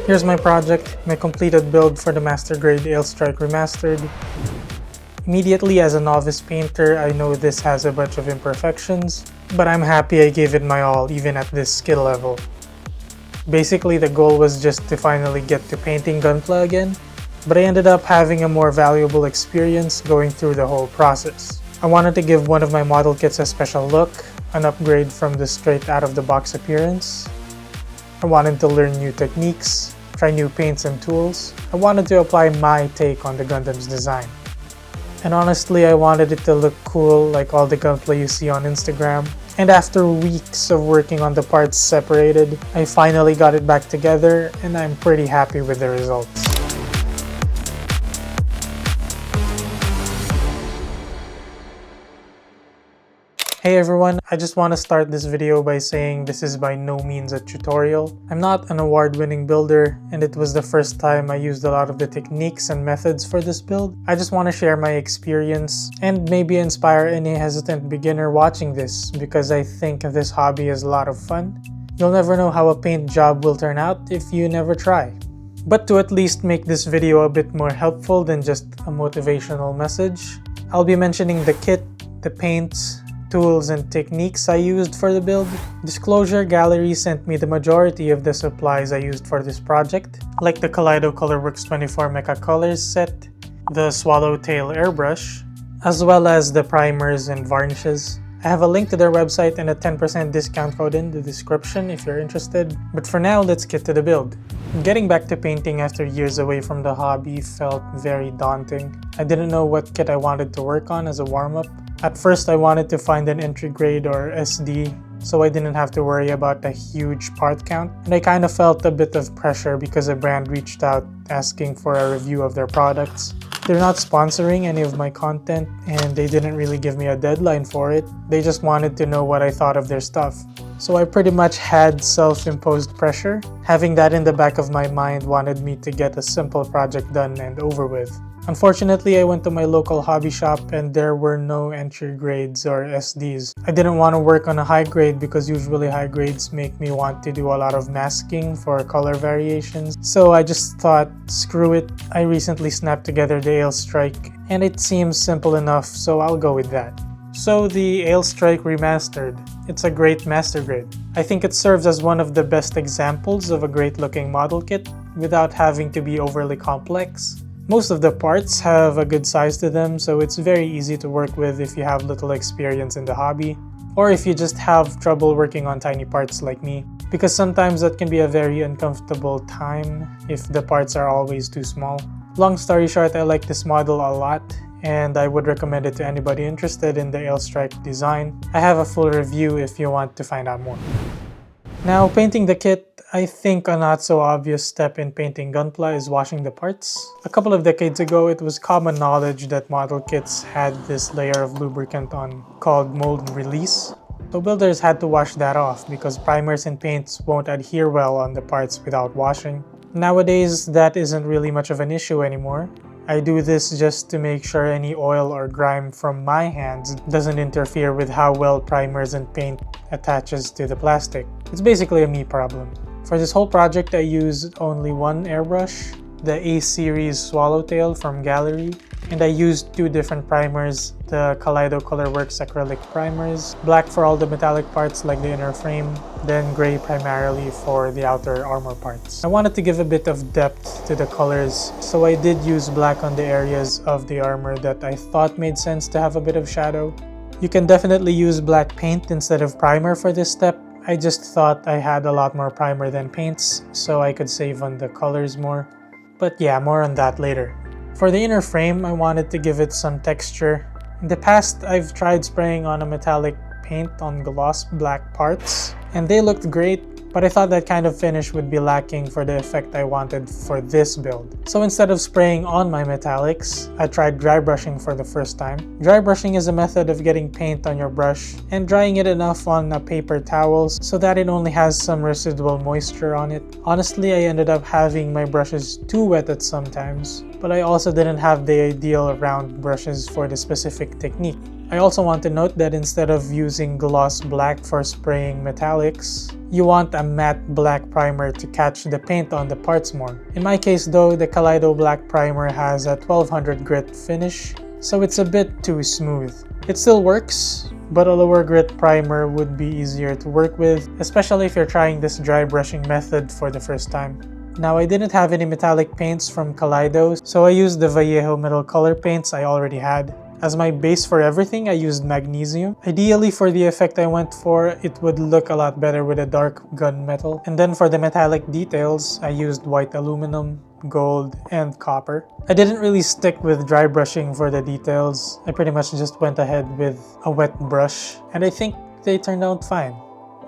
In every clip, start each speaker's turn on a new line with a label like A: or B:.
A: Here's my project, my completed build for the Master Grade Aile Strike Remastered. Immediately as a novice painter, I know this has a bunch of imperfections, but I'm happy I gave it my all even at this skill level. Basically, the goal was just to finally get to painting gunpla again, but I ended up having a more valuable experience going through the whole process. I wanted to give one of my model kits a special look, an upgrade from the straight out of the box appearance. I wanted to learn new techniques, try new paints and tools. I wanted to apply my take on the Gundam's design. And honestly, I wanted it to look cool like all the gunpla you see on Instagram. And after weeks of working on the parts separated, I finally got it back together and I'm pretty happy with the results. Hey everyone, I just want to start this video by saying this is by no means a tutorial. I'm not an award-winning builder, and it was the first time I used a lot of the techniques and methods for this build. I just want to share my experience and maybe inspire any hesitant beginner watching this, because I think this hobby is a lot of fun. You'll never know how a paint job will turn out if you never try. But to at least make this video a bit more helpful than just a motivational message, I'll be mentioning the kit, the paints, tools and techniques I used for the build. Disclosure, Gallery sent me the majority of the supplies I used for this project, like the Kaleido Colorworks 24 Mecha Colors set, the Swallowtail airbrush, as well as the primers and varnishes. I have a link to their website and a 10% discount code in the description if you're interested. But for now, let's get to the build. Getting back to painting after years away from the hobby felt very daunting. I didn't know what kit I wanted to work on as a warm-up. At first, I wanted to find an entry grade or SD, so I didn't have to worry about a huge part count, and I kind of felt a bit of pressure because a brand reached out asking for a review of their products. They're not sponsoring any of my content, and they didn't really give me a deadline for it. They just wanted to know what I thought of their stuff. So I pretty much had self-imposed pressure. Having that in the back of my mind wanted me to get a simple project done and over with. Unfortunately, I went to my local hobby shop and there were no entry grades or SDs. I didn't want to work on a high grade because usually high grades make me want to do a lot of masking for color variations. So I just thought, screw it. I recently snapped together the Aile Strike and it seems simple enough, so I'll go with that. So the Aile Strike Remastered. It's a great master grade. I think it serves as one of the best examples of a great looking model kit without having to be overly complex. Most of the parts have a good size to them, so it's very easy to work with if you have little experience in the hobby, or if you just have trouble working on tiny parts like me, because sometimes that can be a very uncomfortable time if the parts are always too small. Long story short, I like this model a lot, and I would recommend it to anybody interested in the Aile Strike design. I have a full review if you want to find out more. Now, painting the kit, I think a not so obvious step in painting gunpla is washing the parts. A couple of decades ago, it was common knowledge that model kits had this layer of lubricant on called mold release. So builders had to wash that off because primers and paints won't adhere well on the parts without washing. Nowadays, that isn't really much of an issue anymore. I do this just to make sure any oil or grime from my hands doesn't interfere with how well primers and paint attaches to the plastic. It's basically a me problem. For this whole project, I used only one airbrush, the A-Series Swallowtail from Gallery, and I used two different primers, the Kaleido Colorworks acrylic primers, black for all the metallic parts like the inner frame, then gray primarily for the outer armor parts. I wanted to give a bit of depth to the colors, so I did use black on the areas of the armor that I thought made sense to have a bit of shadow. You can definitely use black paint instead of primer for this step. I just thought I had a lot more primer than paints, so I could save on the colors more. But yeah, more on that later. For the inner frame, I wanted to give it some texture. In the past, I've tried spraying on a metallic paint on gloss black parts, and they looked great, but I thought that kind of finish would be lacking for the effect I wanted for this build. So instead of spraying on my metallics, I tried dry brushing for the first time. Dry brushing is a method of getting paint on your brush and drying it enough on a paper towel so that it only has some residual moisture on it. Honestly, I ended up having my brushes too wet at some times, but I also didn't have the ideal round brushes for the specific technique. I also want to note that instead of using gloss black for spraying metallics, you want a matte black primer to catch the paint on the parts more. In my case though, the Kaleido black primer has a 1200 grit finish, so it's a bit too smooth. It still works, but a lower grit primer would be easier to work with, especially if you're trying this dry brushing method for the first time. Now, I didn't have any metallic paints from Kaleido, so I used the Vallejo metal color paints I already had. As my base for everything, I used magnesium. Ideally, for the effect I went for, it would look a lot better with a dark gunmetal. And then for the metallic details, I used white aluminum, gold, and copper. I didn't really stick with dry brushing for the details. I pretty much just went ahead with a wet brush, and I think they turned out fine.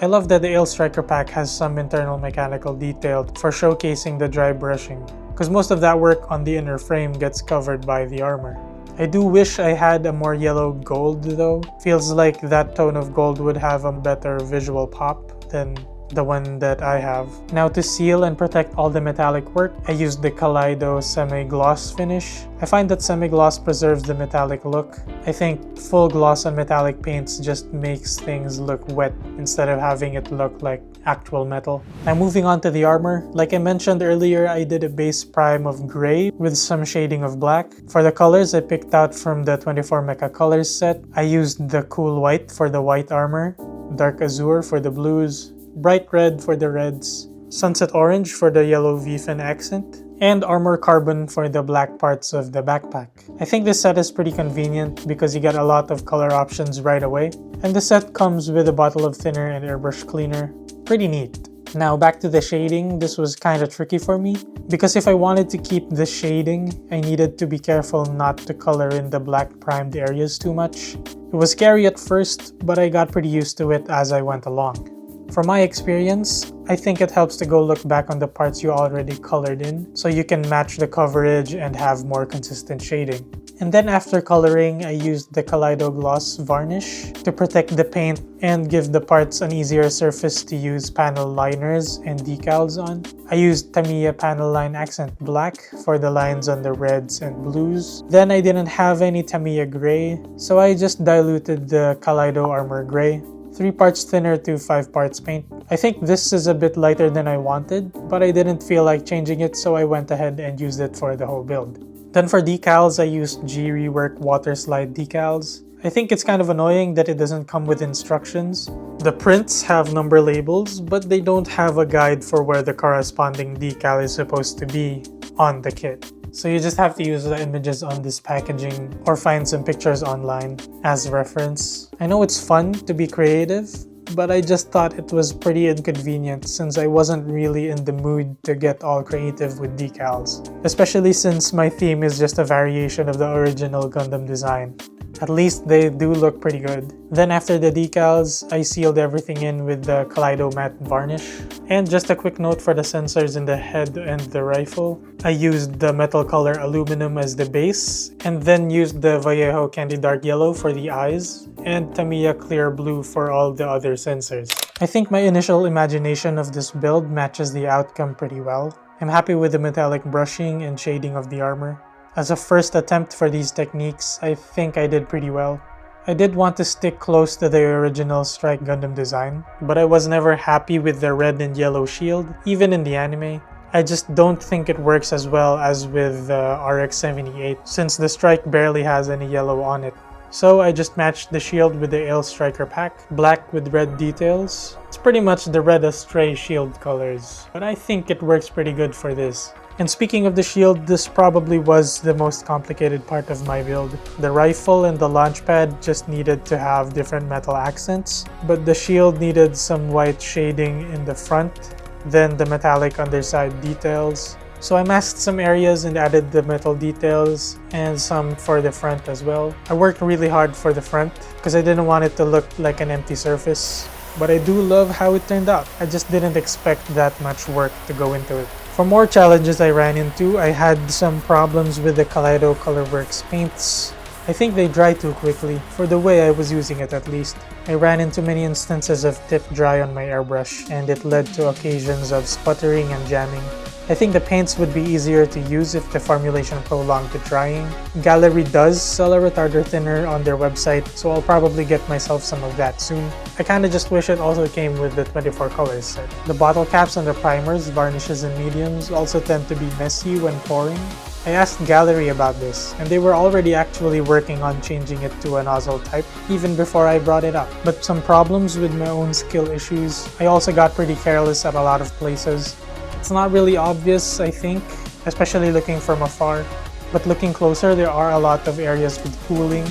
A: I love that the Aile Striker pack has some internal mechanical detail for showcasing the dry brushing, because most of that work on the inner frame gets covered by the armor. I do wish I had a more yellow gold though. Feels like that tone of gold would have a better visual pop than the one that I have. Now, to seal and protect all the metallic work, I used the Kaleido semi-gloss finish. I find that semi-gloss preserves the metallic look. I think full gloss on metallic paints just makes things look wet instead of having it look like actual metal. Now, moving on to the armor. Like I mentioned earlier, I did a base prime of gray with some shading of black. For the colors I picked out from the 24 Mecha Colors set, I used the cool white for the white armor, dark azure for the blues, bright red for the reds, sunset orange for the yellow V-fin accent, and armor carbon for the black parts of the backpack. I think this set is pretty convenient because you get a lot of color options right away, and the set comes with a bottle of thinner and airbrush cleaner. Pretty neat. Now back to the shading. This was kind of tricky for me because if I wanted to keep the shading, I needed to be careful not to color in the black primed areas too much. It was scary at first, but I got pretty used to it as I went along. From my experience, I think it helps to go look back on the parts you already colored in so you can match the coverage and have more consistent shading. And then after coloring, I used the Kaleido Gloss Varnish to protect the paint and give the parts an easier surface to use panel liners and decals on. I used Tamiya Panel Line Accent Black for the lines on the reds and blues. Then I didn't have any Tamiya Gray, so I just diluted the Kaleido Armor Gray. 3 parts thinner to 5 parts paint. I think this is a bit lighter than I wanted, but I didn't feel like changing it, so I went ahead and used it for the whole build. Then for decals, I used G Rework Water Slide decals. I think it's kind of annoying that it doesn't come with instructions. The prints have number labels, but they don't have a guide for where the corresponding decal is supposed to be on the kit. So you just have to use the images on this packaging or find some pictures online as reference. I know it's fun to be creative, but I just thought it was pretty inconvenient since I wasn't really in the mood to get all creative with decals, especially since my theme is just a variation of the original Gundam design. At least they do look pretty good. Then after the decals, I sealed everything in with the Kaleido Matte Varnish. And just a quick note for the sensors in the head and the rifle. I used the metal color aluminum as the base, and then used the Vallejo Candy Dark Yellow for the eyes, and Tamiya Clear Blue for all the other sensors. I think my initial imagination of this build matches the outcome pretty well. I'm happy with the metallic brushing and shading of the armor. As a first attempt for these techniques, I think I did pretty well. I did want to stick close to the original Strike Gundam design, but I was never happy with the red and yellow shield, even in the anime. I just don't think it works as well as with the RX-78, since the Strike barely has any yellow on it. So I just matched the shield with the Aile Striker pack, black with red details. It's pretty much the Red Astray shield colors, but I think it works pretty good for this. And speaking of the shield, this probably was the most complicated part of my build. The rifle and the launch pad just needed to have different metal accents, but the shield needed some white shading in the front, then the metallic underside details. So I masked some areas and added the metal details and some for the front as well. I worked really hard for the front because I didn't want it to look like an empty surface, but I do love how it turned out. I just didn't expect that much work to go into it. For more challenges I ran into, I had some problems with the Kaleido Colorworks paints. I think they dry too quickly, for the way I was using it at least. I ran into many instances of tip dry on my airbrush, and it led to occasions of sputtering and jamming. I think the paints would be easier to use if the formulation prolonged to drying. Gallery does sell a retarder thinner on their website, so I'll probably get myself some of that soon. I kinda just wish it also came with the 24 colors set. The bottle caps on the primers, varnishes, and mediums also tend to be messy when pouring. I asked Gallery about this, and they were already actually working on changing it to a nozzle type, even before I brought it up. But some problems with my own skill issues. I also got pretty careless at a lot of places. It's not really obvious, I think, especially looking from afar. But looking closer, there are a lot of areas with pooling,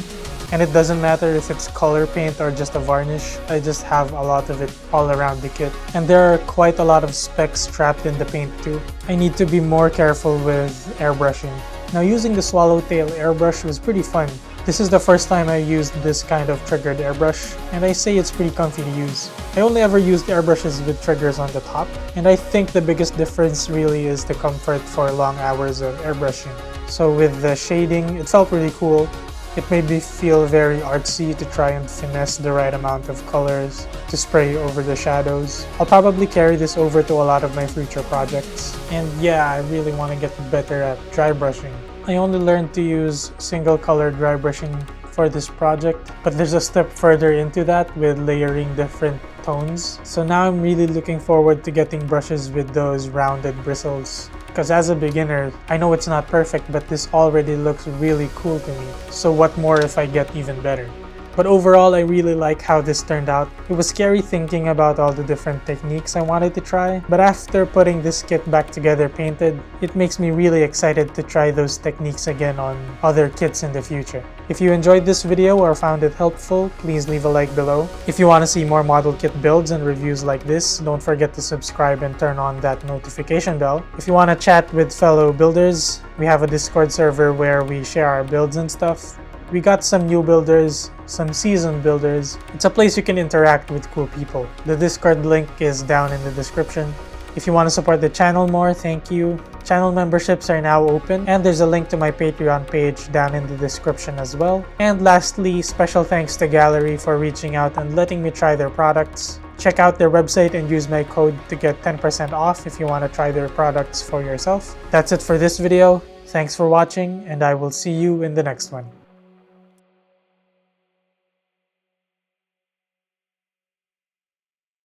A: and it doesn't matter if it's color paint or just a varnish. I just have a lot of it all around the kit. And there are quite a lot of specks trapped in the paint too. I need to be more careful with airbrushing. Now, using the swallowtail airbrush was pretty fun. This is the first time I used this kind of triggered airbrush, and I say it's pretty comfy to use. I only ever used airbrushes with triggers on the top, and I think the biggest difference really is the comfort for long hours of airbrushing. So with the shading, it felt really cool. It made me feel very artsy to try and finesse the right amount of colors to spray over the shadows. I'll probably carry this over to a lot of my future projects. And yeah, I really want to get better at dry brushing. I only learned to use single color dry brushing for this project, but there's a step further into that with layering different tones. So now I'm really looking forward to getting brushes with those rounded bristles. Because as a beginner, I know it's not perfect, but this already looks really cool to me. So what more if I get even better? But overall, I really like how this turned out. It was scary thinking about all the different techniques I wanted to try, but after putting this kit back together painted, it makes me really excited to try those techniques again on other kits in the future. If you enjoyed this video or found it helpful, please leave a like below. If you want to see more model kit builds and reviews like this, don't forget to subscribe and turn on that notification bell. If you want to chat with fellow builders, we have a Discord server where we share our builds and stuff. We got some new builders, some seasoned builders. It's a place you can interact with cool people. The Discord link is down in the description. If you want to support the channel more, thank you. Channel memberships are now open, and there's a link to my Patreon page down in the description as well. And lastly, special thanks to Gallery for reaching out and letting me try their products. Check out their website and use my code to get 10% off if you want to try their products for yourself. That's it for this video. Thanks for watching, and I will see you in the next one.